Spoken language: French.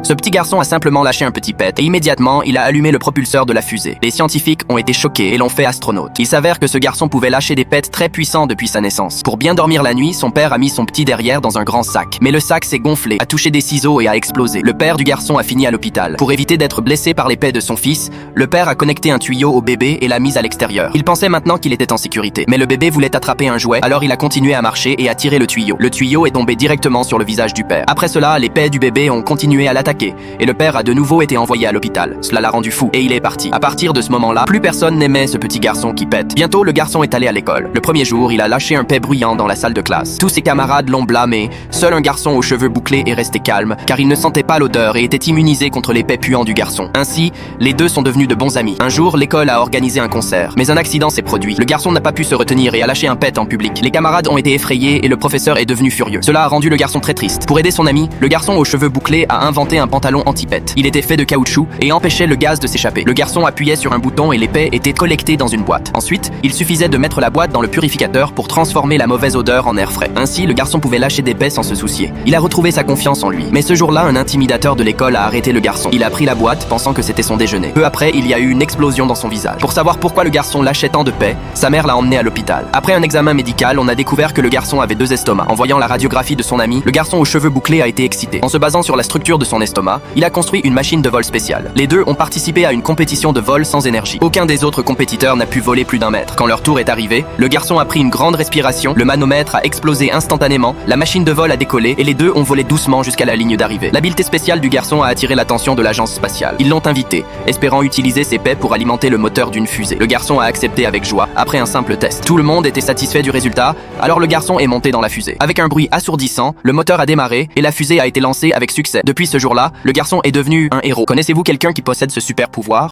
Ce petit garçon a simplement lâché un petit pet et immédiatement, il a allumé le propulseur de la fusée. Les scientifiques ont été choqués et l'ont fait astronaute. Il s'avère que ce garçon pouvait lâcher des pets très puissants depuis sa naissance. Pour bien dormir la nuit, son père a mis son petit derrière dans un grand sac. Mais le sac s'est gonflé, a touché des ciseaux et a explosé. Le père du garçon a fini à l'hôpital. Pour éviter d'être blessé par les pets de son fils, le père a connecté un tuyau au bébé et l'a mis à l'extérieur. Il pensait maintenant qu'il était en sécurité. Mais le bébé voulait attraper un jouet, alors il a continué à marcher et a tiré le tuyau. Le tuyau est tombé directement sur le visage du père. Après cela, les pets du bébé ont continué à l'attaquer et le père a de nouveau été envoyé à l'hôpital. Cela l'a rendu fou et il est parti. À partir de ce moment-là, plus personne n'aimait ce petit garçon qui pète. Bientôt, le garçon est allé à l'école. Le premier jour, il a lâché un pet bruyant dans la salle de classe. Tous ses camarades l'ont blâmé. Seul un garçon aux cheveux bouclés est resté calme, car il ne sentait pas l'odeur et était immunisé contre les pets puants du garçon. Ainsi, les deux sont devenus de bons amis. Un jour, l'école a organisé un concert, mais un accident s'est produit. Le garçon n'a pas pu se retenir et a lâché un pet en public. Les camarades ont été effrayés et le professeur est devenu furieux. Cela a rendu le garçon très triste. Pour aider son ami, le garçon aux cheveux bouclés a inventé un pantalon anti-pet. Il était fait de caoutchouc et empêchait le gaz de s'échapper. Le garçon appuyait sur un bouton et les pets étaient collectés dans une boîte. Ensuite, il suffisait de mettre la boîte dans le purificateur pour transformer la mauvaise odeur en air frais. Ainsi, le garçon pouvait lâcher des pets sans se soucier. Il a retrouvé sa confiance en lui. Mais ce jour-là, un intimidateur de l'école a arrêté le garçon. Il a pris la boîte pensant que c'était son déjeuner. Peu après, il y a eu une explosion dans son visage. Pour savoir pourquoi le garçon lâchait tant de pets, sa mère l'a emmené à l'hôpital. Après un examen médical, on a découvert que le garçon avait 2 estomacs. En voyant la radiographie de son ami, le garçon aux cheveux bouclés a été excité. En se basant sur la structure de son estomac, il a construit une machine de vol spéciale. Les deux ont participé à une compétition de vol sans énergie. Aucun des autres compétiteurs n'a pu voler plus d'1 mètre. Quand leur tour est arrivé, le garçon a pris une grande respiration, le manomètre a explosé instantanément, la machine de vol a décollé et les deux ont volé doucement jusqu'à la ligne d'arrivée. L'habileté spéciale du garçon a attiré l'attention de l'agence spatiale. Ils l'ont invité, espérant utiliser ses pets pour alimenter le moteur d'une fusée. Le garçon a accepté avec joie, après un simple test. Tout le monde était satisfait du résultat, alors le garçon est monté dans la fusée. Avec un bruit assourdissant, le moteur a démarré et la fusée a été lancée avec succès. Depuis ce jour-là, le garçon est devenu un héros. Connaissez-vous quelqu'un qui possède ce super pouvoir?